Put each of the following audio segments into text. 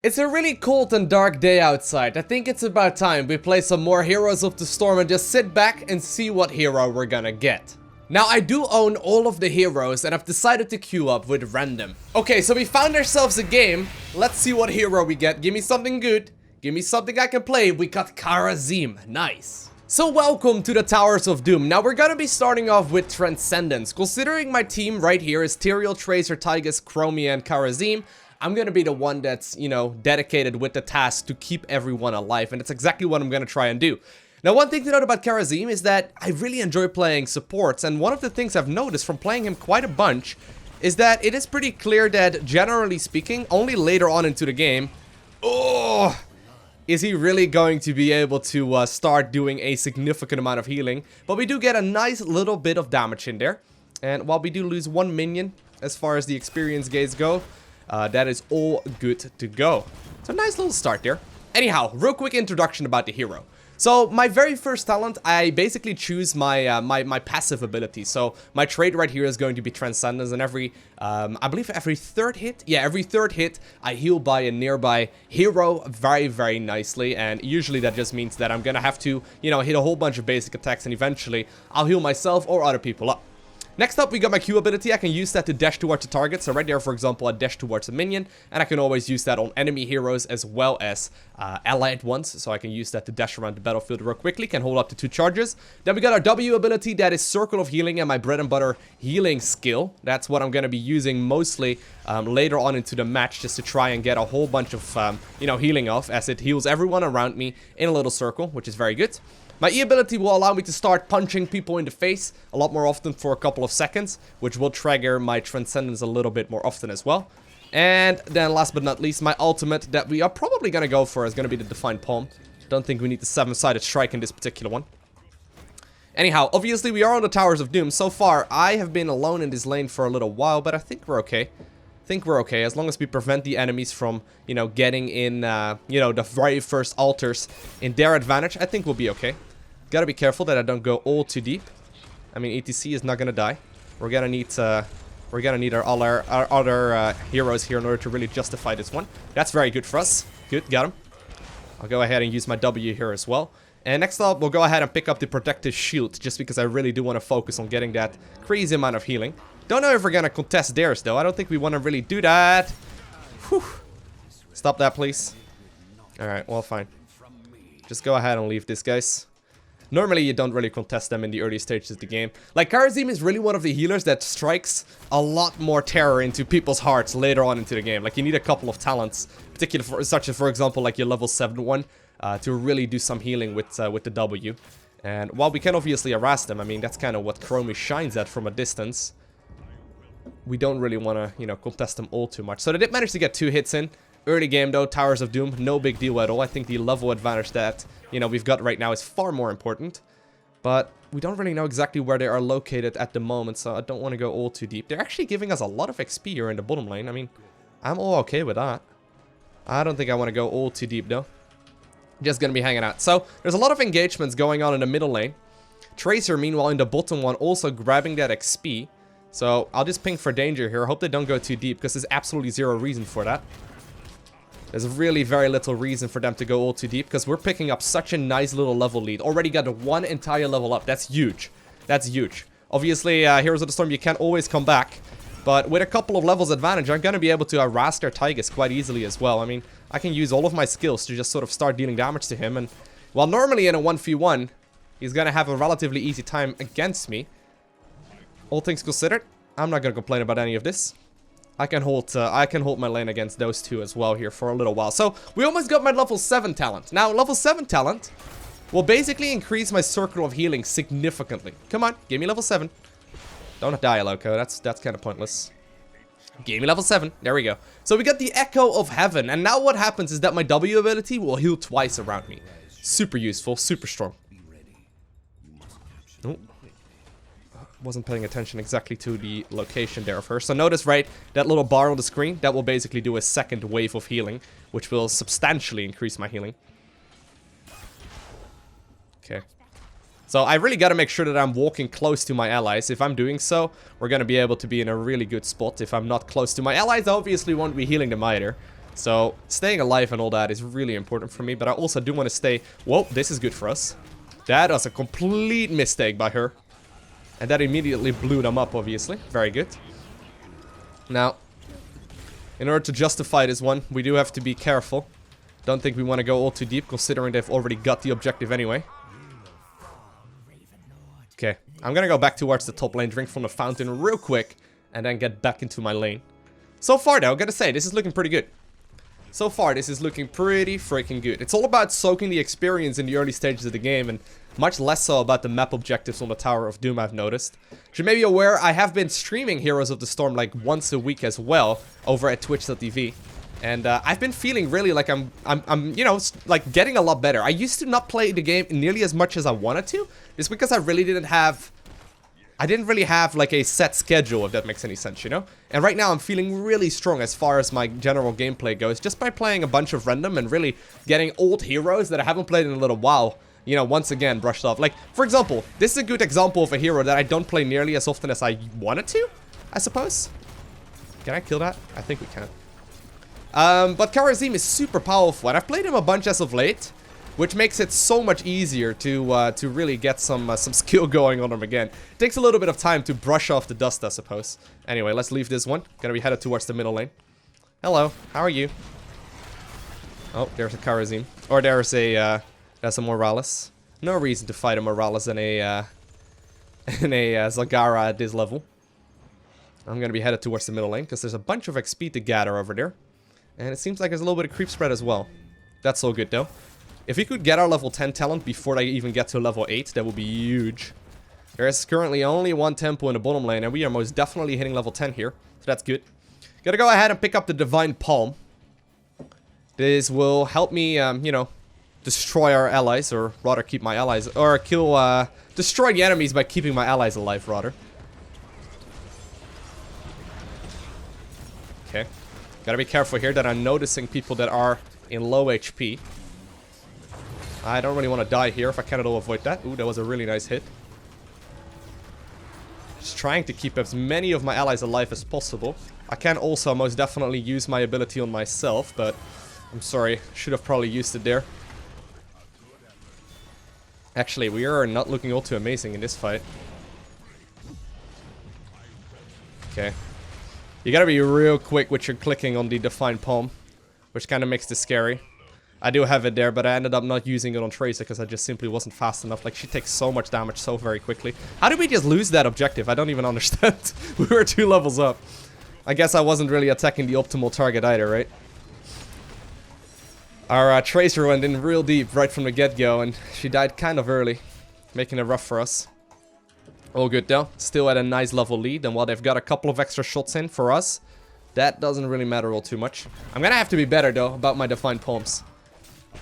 It's a really cold and dark day outside. I think it's about time we play some more Heroes of the Storm and just sit back and see what hero we're gonna get. Now, I do own all of the heroes and I've decided to queue up with random. Okay, so we found ourselves a game. Let's see what hero we get. Give me something good. Give me something I can play. We got Kharazim. Nice. So welcome to the Towers of Doom. Now we're gonna be starting off with Transcendence. Considering my team right here is Tyrael, Tracer, Tygus, Chromia, and Kharazim, I'm gonna be the one that's, dedicated with the task to keep everyone alive, and that's exactly what I'm gonna try and do. Now, one thing to note about Kharazim is that I really enjoy playing supports, and one of the things I've noticed from playing him quite a bunch is that it is pretty clear that, generally speaking, only later on into the game, is he really going to be able to start doing a significant amount of healing. But we do get a nice little bit of damage in there, and while we do lose one minion as far as the experience gates go, that is all good to go. So nice little start there. Anyhow, real quick introduction about the hero. So my very first talent, I basically choose my my passive ability. So my trait right here is going to be Transcendence, and every, I believe every third hit, every third hit, I heal by a nearby hero very, very nicely. And usually that just means that I'm gonna have to, hit a whole bunch of basic attacks, and eventually I'll heal myself or other people up. Next up, we got my Q ability. I can use that to dash towards a target. So right there, for example, I dash towards a minion. And I can always use that on enemy heroes as well as allied ones. So I can use that to dash around the battlefield real quickly. Can hold up to 2 charges. Then we got our W ability. That is Circle of Healing and my bread and butter healing skill. That's what I'm going to be using mostly later on into the match. Just to try and get a whole bunch of, healing off. As it heals everyone around me in a little circle, which is very good. My E ability will allow me to start punching people in the face a lot more often for a couple of seconds, which will trigger my Transcendence a little bit more often as well. And then last but not least, my ultimate that we are probably going to go for is going to be the Defined Palm. Don't think we need the 7-sided strike in this particular one. Anyhow, obviously we are on the Towers of Doom. So far, I have been alone in this lane for a little while, but I think we're okay. As long as we prevent the enemies from, getting in, the very first altars in their advantage. I think we'll be okay. Gotta be careful that I don't go all too deep. I mean, ETC is not gonna die. We're gonna need all our other heroes here in order to really justify this one. That's very good for us. Good, got him. I'll go ahead and use my W here as well. And next up, we'll go ahead and pick up the Protective Shield, just because I really do want to focus on getting that crazy amount of healing. Don't know if we're gonna contest theirs, though. I don't think we want to really do that. Whew. Stop that, please. Alright, well, fine. Just go ahead and leave this, guys. Normally, you don't really contest them in the early stages of the game. Like, Kharazim is really one of the healers that strikes a lot more terror into people's hearts later on into the game. Like, you need a couple of talents, particularly such as, for example, like your level 7 one, to really do some healing with the W. And while we can obviously harass them, I mean, that's kind of what Chromie shines at from a distance. We don't really want to, contest them all too much. So they did manage to get 2 hits in. Early game though, Towers of Doom, no big deal at all. I think the level advantage that, we've got right now is far more important. But we don't really know exactly where they are located at the moment, so I don't want to go all too deep. They're actually giving us a lot of XP here in the bottom lane. I mean, I'm all okay with that. I don't think I want to go all too deep though. Just gonna be hanging out. So, there's a lot of engagements going on in the middle lane. Tracer, meanwhile, in the bottom one, also grabbing that XP. So, I'll just ping for danger here. I hope they don't go too deep, because there's absolutely zero reason for that. There's really very little reason for them to go all too deep, because we're picking up such a nice little level lead. Already got 1 entire level up. That's huge. That's huge. Obviously, Heroes of the Storm, you can't always come back. But with a couple of levels advantage, I'm going to be able to harass their Tygus quite easily as well. I mean, I can use all of my skills to just sort of start dealing damage to him. And while normally in a 1v1, he's going to have a relatively easy time against me. All things considered, I'm not going to complain about any of this. I can hold my lane against those two as well here for a little while. So, we almost got my level 7 talent. Now, level 7 talent will basically increase my Circle of Healing significantly. Come on, give me level 7. Don't die, Loco. That's kind of pointless. Give me level 7. There we go. So, we got the Echo of Heaven. And now what happens is that my W ability will heal twice around me. Super useful, super strong. Oh. Wasn't paying attention exactly to the location there of her. So notice, right, that little bar on the screen, that will basically do a second wave of healing, which will substantially increase my healing. Okay. So I really got to make sure that I'm walking close to my allies. If I'm doing so, we're going to be able to be in a really good spot. If I'm not close to my allies, I obviously won't be healing them either. So, staying alive and all that is really important for me, but I also do want to stay... Whoa, this is good for us. That was a complete mistake by her. And that immediately blew them up, obviously. Very good. Now, in order to justify this one, we do have to be careful. Don't think we want to go all too deep, considering they've already got the objective anyway. Okay, I'm gonna go back towards the top lane, drink from the fountain real quick, and then get back into my lane. So far though, I gotta say, this is looking pretty good. So far, this is looking pretty freaking good. It's all about soaking the experience in the early stages of the game, and much less so about the map objectives on the Tower of Doom, I've noticed. As you may be aware, I have been streaming Heroes of the Storm like once a week as well, over at twitch.tv. And I've been feeling really like I'm you know, like getting a lot better. I used to not play the game nearly as much as I wanted to. It's because I really didn't have... I didn't really have like a set schedule, if that makes any sense, you know? And right now I'm feeling really strong as far as my general gameplay goes, just by playing a bunch of random and really getting old heroes that I haven't played in a little while, you know, once again brushed off. Like, for example, this is a good example of a hero that I don't play nearly as often as I wanted to, I suppose. Can I kill that? I think we can. But Kharazim is super powerful, and I've played him a bunch as of late, which makes it so much easier to really get some skill going on him again. It takes a little bit of time to brush off the dust, I suppose. Anyway, let's leave this one. Gonna be headed towards the middle lane. Hello, how are you? Oh, there's a Kharazim. Or there's a Morales. No reason to fight a Morales in a Zagara at this level. I'm gonna be headed towards the middle lane, because there's a bunch of XP to gather over there. And it seems like there's a little bit of creep spread as well. That's all good, though. If we could get our level 10 talent before they even get to level 8, that would be huge. There is currently only one temple in the bottom lane, and we are most definitely hitting level 10 here. So that's good. Gotta go ahead and pick up the Divine Palm. This will help me, you know, destroy our allies, or rather keep my allies, or kill, destroy the enemies by keeping my allies alive, rather. Okay. Gotta be careful here that I'm noticing people that are in low HP. I don't really want to die here if I can at all avoid that. Ooh, that was a really nice hit. Just trying to keep as many of my allies alive as possible. I can also most definitely use my ability on myself, but I'm sorry, should have probably used it there. Actually, we are not looking all too amazing in this fight. Okay. You gotta be real quick with your clicking on the Divine Palm, which kind of makes this scary. I do have it there, but I ended up not using it on Tracer because I just simply wasn't fast enough. Like, she takes so much damage so very quickly. How did we just lose that objective? I don't even understand. We were 2 levels up. I guess I wasn't really attacking the optimal target either, right? Our Tracer went in real deep right from the get-go, and she died kind of early, making it rough for us. All good though. Still at a nice level lead, and while they've got a couple of extra shots in for us, that doesn't really matter all too much. I'm gonna have to be better though about my Divine Palms.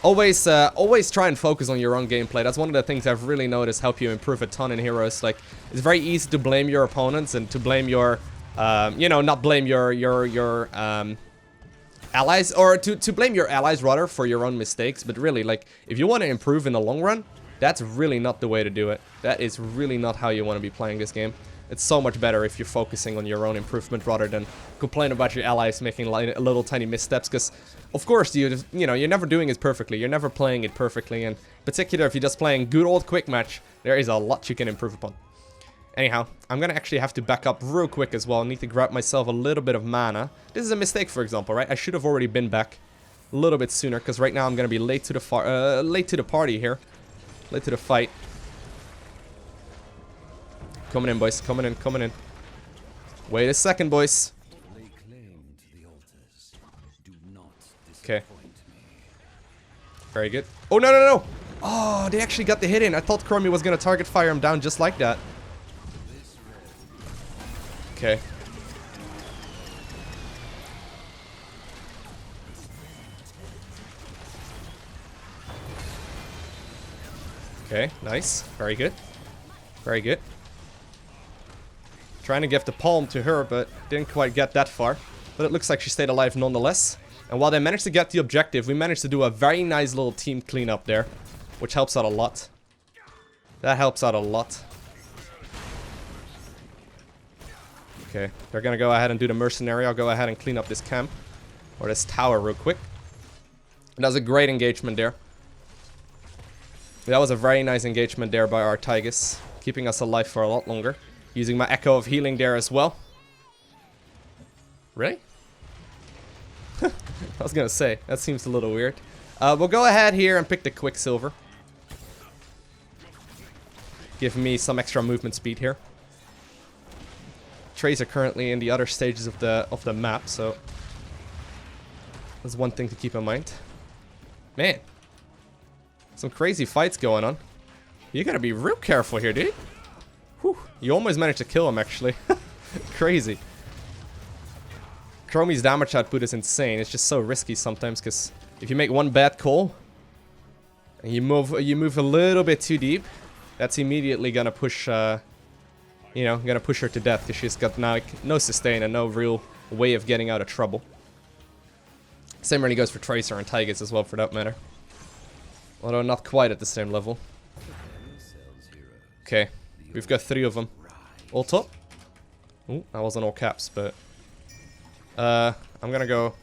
Always try and focus on your own gameplay. That's one of the things I've really noticed help you improve a ton in Heroes. Like, it's very easy to blame your opponents and to blame your, you know, not blame your allies, or to blame your allies rather for your own mistakes. But really, like, if you want to improve in the long run, that's really not the way to do it. That is really not how you want to be playing this game. It's so much better if you're focusing on your own improvement rather than complain about your allies making like little tiny missteps. Because, of course, you know, you're never doing it perfectly. You're never playing it perfectly. And in particular, if you're just playing good old quick match, there is a lot you can improve upon. Anyhow, I'm going to actually have to back up real quick as well. I need to grab myself a little bit of mana. This is a mistake, for example, right? I should have already been back a little bit sooner, because right now I'm going to be late to the party here. Late to the fight. Coming in, boys. Coming in, coming in. Wait a second, boys. Okay. Very good. Oh, no, no, no! Oh, they actually got the hit in. I thought Chromie was going to target fire him down just like that. Okay. Okay, nice. Very good. Very good. Trying to give the palm to her, but didn't quite get that far. But it looks like she stayed alive nonetheless. And while they managed to get the objective, we managed to do a very nice little team cleanup there, which helps out a lot. That helps out a lot. Okay, they're gonna go ahead and do the mercenary. I'll go ahead and clean up this camp. Or this tower real quick. That was a great engagement there. That was a very nice engagement there by our Tigers. Keeping us alive for a lot longer. Using my Echo of Healing there as well. Really? I was gonna say, that seems a little weird. We'll go ahead here and pick the Quicksilver. Give me some extra movement speed here. Trays are currently in the other stages of the map, so that's one thing to keep in mind. Man, some crazy fights going on. You gotta be real careful here, dude. Whew, you almost managed to kill him, actually. Crazy. Chromie's damage output is insane. It's just so risky sometimes, because if you make one bad call and you move a little bit too deep, that's immediately gonna push, you know, gonna push her to death, because she's got now no sustain and no real way of getting out of trouble. Same really goes for Tracer and Tigers as well, for that matter. Although not quite at the same level. Okay, we've got 3 of them. All top. Ooh, that wasn't all caps, but I'm gonna go.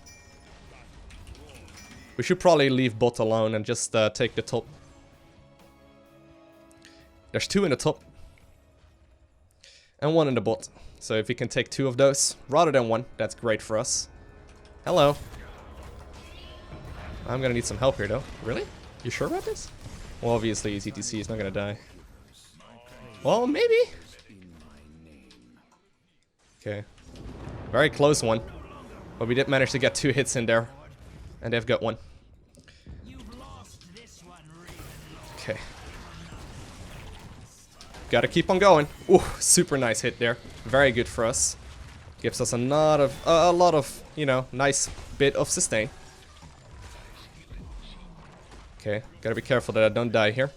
We should probably leave bot alone and just take the top. There's 2 in the top. And 1 in the bot. So if we can take 2 of those, rather than 1, that's great for us. Hello. I'm gonna need some help here, though. Really? You sure about this? Well, obviously, ECTC is not gonna die. Well, maybe. Okay. Very close one. But we did manage to get 2 hits in there. And they've got 1. Okay. Gotta keep on going. Ooh, super nice hit there. Very good for us. Gives us a lot of, you know, nice bit of sustain. Okay, gotta be careful that I don't die here.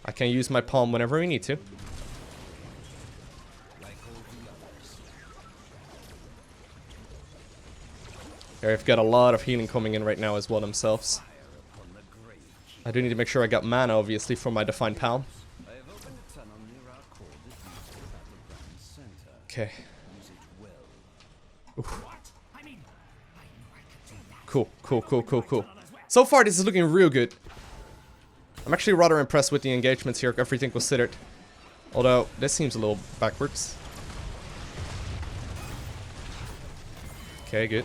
I can use my palm whenever we need to. They've got a lot of healing coming in right now as well themselves. I do need to make sure I got mana, obviously, for my Divine Palm. Okay. Oof. Cool, cool, cool, cool, cool. So far, this is looking real good. I'm actually rather impressed with the engagements here, everything considered. Although, this seems a little backwards. Okay, good.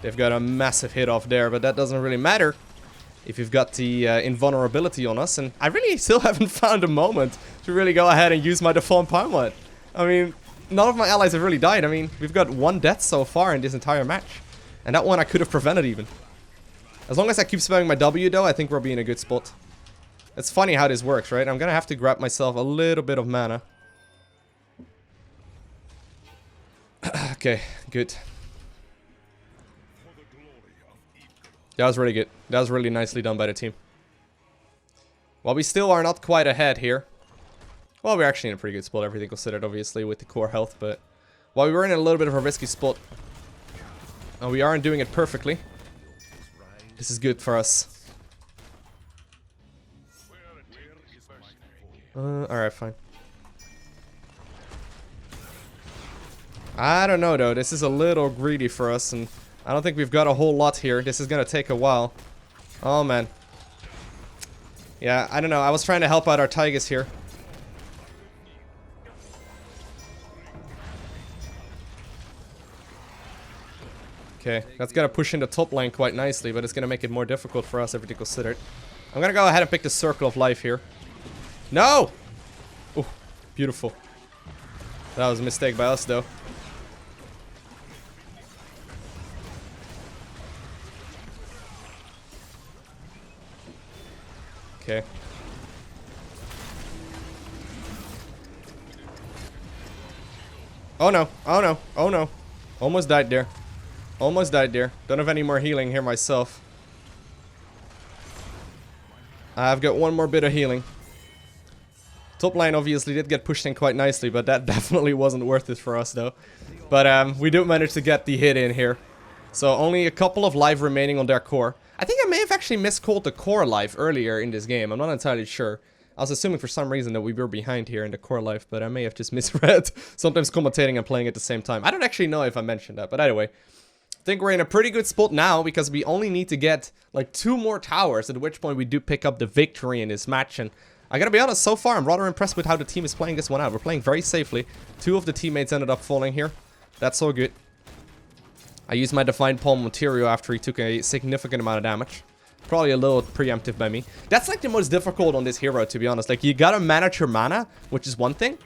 They've got a massive hit off there, but that doesn't really matter if you've got the invulnerability on us. And I really still haven't found a moment to really go ahead and use my Deformed Palmlet. I mean, none of my allies have really died. I mean, we've got 1 death so far in this entire match. And that one I could have prevented even. As long as I keep spamming my W though, I think we'll be in a good spot. It's funny how this works, right? I'm gonna have to grab myself a little bit of mana. Okay, good. That was really good. That was really nicely done by the team. While we still are not quite ahead here. Well, we're actually in a pretty good spot, everything considered, obviously, with the core health. But while we were in a little bit of a risky spot, and we aren't doing it perfectly, this is good for us. Alright, fine. I don't know, though. This is a little greedy for us, and I don't think we've got a whole lot here. This is gonna take a while. Oh, man. Yeah, I don't know. I was trying to help out our Tigers here. Okay, that's gonna push into top lane quite nicely, but it's gonna make it more difficult for us, everything considered. I'm gonna go ahead and pick the Circle of Life here. No! Ooh, beautiful. That was a mistake by us, though. Okay. Oh no, oh no, oh no. Almost died there. Almost died there. Don't have any more healing here myself. I've got 1 more bit of healing. Top lane obviously did get pushed in quite nicely, but that definitely wasn't worth it for us though. But we do manage to get the hit in here. So only a couple of life remaining on their core. I think I may have actually miscalled the core life earlier in this game. I'm not entirely sure. I was assuming for some reason that we were behind here in the core life, but I may have just misread. Sometimes commentating and playing at the same time. I don't actually know if I mentioned that, but anyway. I think we're in a pretty good spot now because we only need to get like 2 more towers, at which point we do pick up the victory in this match. And I gotta be honest, so far I'm rather impressed with how the team is playing this one out. We're playing very safely. 2 of the teammates ended up falling here. That's so good. I used my Divine Palm material after he took a significant amount of damage. Probably a little preemptive by me. That's like the most difficult on this hero, to be honest. Like, you gotta manage your mana, which is one thing.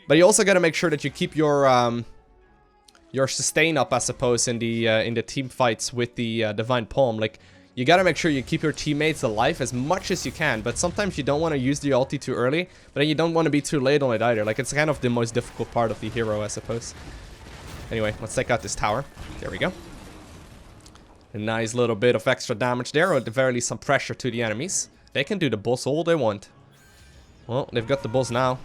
But you also gotta make sure that you keep your sustain up, I suppose, in the team fights with the Divine Palm. Like, you gotta make sure you keep your teammates alive as much as you can. But sometimes you don't want to use the ulti too early. But then you don't want to be too late on it either. Like, it's kind of the most difficult part of the hero, I suppose. Anyway, let's take out this tower. There we go. A nice little bit of extra damage there, or at the very least some pressure to the enemies. They can do the boss all they want. Well, they've got the boss now.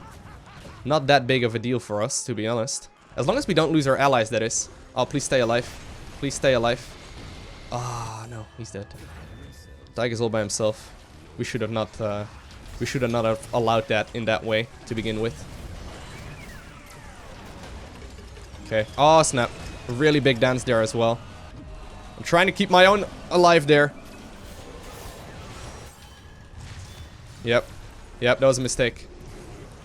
Not that big of a deal for us, to be honest. As long as we don't lose our allies, that is. Oh, please stay alive. Please stay alive. Ah, no, he's dead. Tiger's all by himself. We should not have allowed that in that way to begin with. Okay. Oh, snap. A really big dance there as well. I'm trying to keep my own alive there. Yep. Yep, that was a mistake.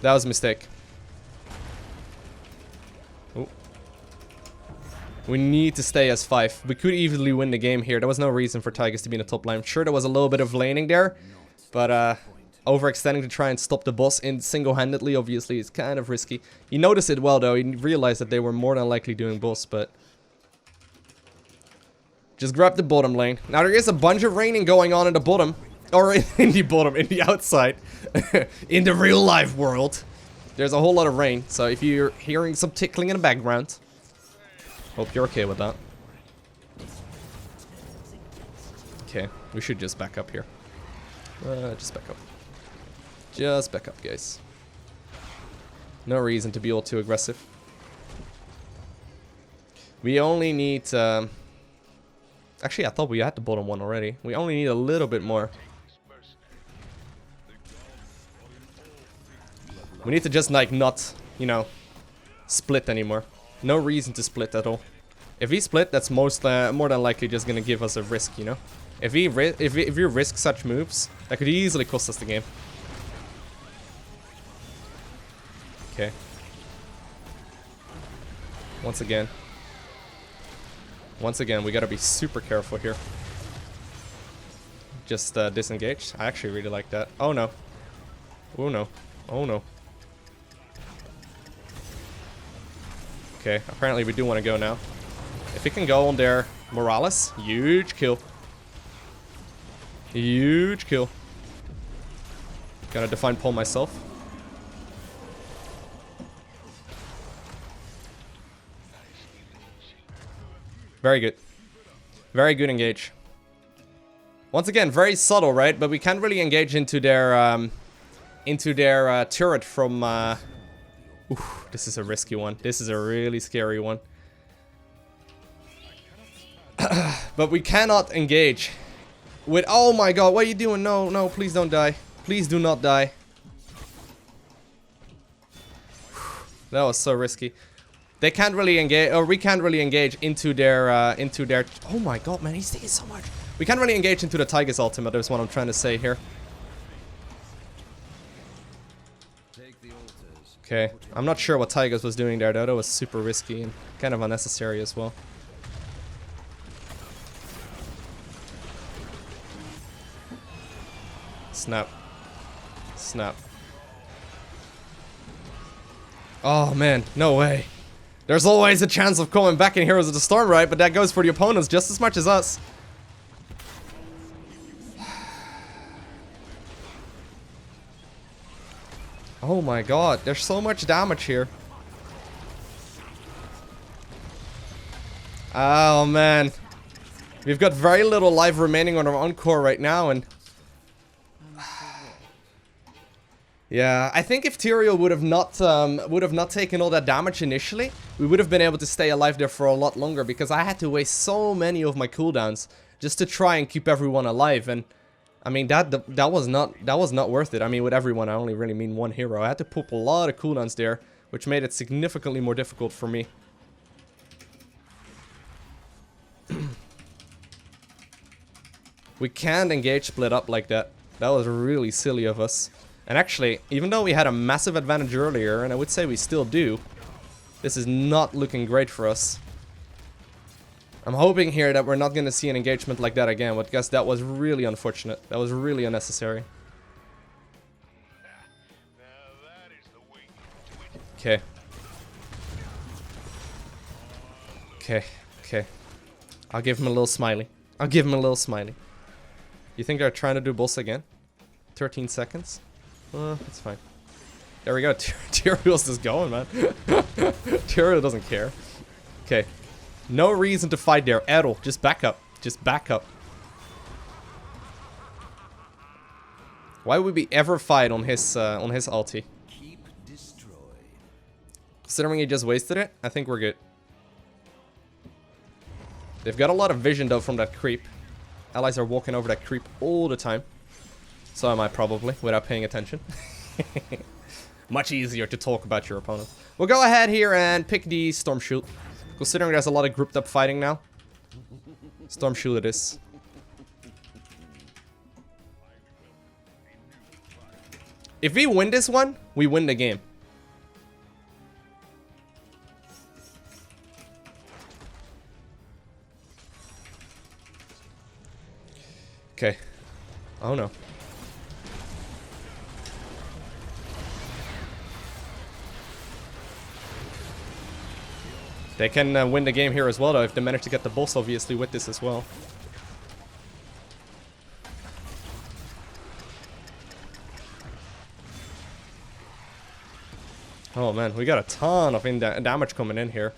That was a mistake. Ooh. We need to stay as 5. We could easily win the game here. There was no reason for Tigers to be in the top lane. I'm sure there was a little bit of laning there. But overextending to try and stop the boss in single-handedly, obviously, is kind of risky. You noticed it well, though. You realized that they were more than likely doing boss, but... just grab the bottom lane. Now, there is a bunch of raining going on in the bottom. Or in the bottom, in the outside. In the real-life world. There's a whole lot of rain. So if you're hearing some tickling in the background, hope you're okay with that. Okay, we should just back up here. Just back up. Just back up, guys. No reason to be all too aggressive. We only need... actually, I thought we had the bottom one already. We only need a little bit more. We need to just, like, not, you know, split anymore. No reason to split at all. If we split, that's more than likely just gonna give us a risk, you know? If we risk such moves, that could easily cost us the game. Okay. Once again, we gotta be super careful here. Just disengage. I actually really like that. Oh no. Oh no. Oh no. Okay, apparently we do want to go now. If we can go on their Morales, huge kill. Huge kill. Gotta Divine Palm myself. Very good. Very good engage. Once again, very subtle, right? But we can't really engage into their turret from... Oof, this is a risky one. This is a really scary one. But we cannot engage with... Oh my god, what are you doing? No, no, please don't die. Please do not die. That was so risky. They can't really engage, or we can't really engage into their, oh my god, man, he's taking so much. We can't really engage into the Tiger's ultimate, is what I'm trying to say here. Okay, I'm not sure what Tigers was doing there, though. That was super risky and kind of unnecessary as well. Snap. Snap. Oh, man, no way. There's always a chance of coming back in Heroes of the Storm, right? But that goes for the opponents just as much as us. Oh my god, there's so much damage here. Oh man. We've got very little life remaining on our Encore right now, and... yeah, I think if Tyrael would have not taken all that damage initially, we would have been able to stay alive there for a lot longer, because I had to waste so many of my cooldowns just to try and keep everyone alive. And I mean, that was not worth it. I mean, with everyone, I only really mean one hero. I had to pop a lot of cooldowns there, which made it significantly more difficult for me. We can't engage split up like that. That was really silly of us. And actually, even though we had a massive advantage earlier, and I would say we still do, this is not looking great for us. I'm hoping here that we're not going to see an engagement like that again, but guess that was really unfortunate. That was really unnecessary. Okay. Okay, okay. I'll give him a little smiley. I'll give him a little smiley. You think they're trying to do boss again? 13 seconds? That's fine. There we go. Tyrell's just going, man. Tyrell doesn't care. Okay. No reason to fight there at all. Just back up. Just back up. Why would we ever fight on his ulti? Considering he just wasted it, I think we're good. They've got a lot of vision though from that creep. Allies are walking over that creep all the time. So am I probably, without paying attention. Much easier to talk about your opponent. We'll go ahead here and pick the Storm Shield. Considering there's a lot of grouped up fighting now. Storm Shield it is. If we win this one, we win the game. Okay. Oh no. They can win the game here as well, though, if they manage to get the boss, obviously, with this as well. Oh man, we got a ton of damage coming in here.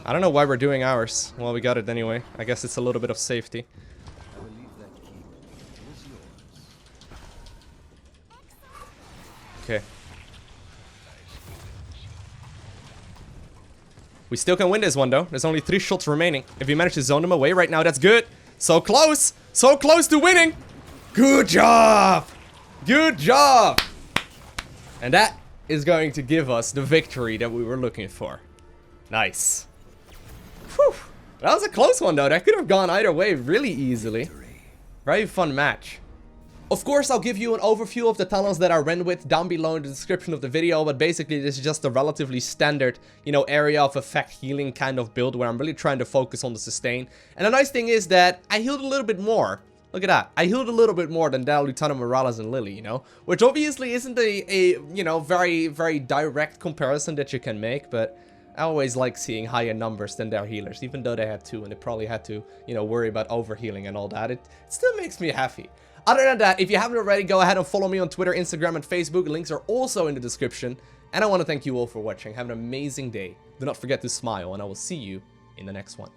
I don't know why we're doing ours. Well, we got it anyway. I guess it's a little bit of safety. Okay. We still can win this one, though. There's only 3 shots remaining. If we manage to zone them away right now, that's good. So close! So close to winning! Good job! Good job! And that is going to give us the victory that we were looking for. Nice. Whew. That was a close one, though. That could have gone either way really easily. Very fun match. Of course, I'll give you an overview of the talents that I ran with down below in the description of the video, but basically this is just a relatively standard, you know, area of effect healing kind of build where I'm really trying to focus on the sustain. And the nice thing is that I healed a little bit more. Look at that. I healed a little bit more than Dal, Lieutenant Morales, and Lily, you know? Which obviously isn't a you know, very, very direct comparison that you can make, but I always like seeing higher numbers than their healers, even though they had 2 and they probably had to, you know, worry about overhealing and all that. It still makes me happy. Other than that, if you haven't already, go ahead and follow me on Twitter, Instagram, and Facebook. Links are also in the description. And I want to thank you all for watching. Have an amazing day. Do not forget to smile, and I will see you in the next one.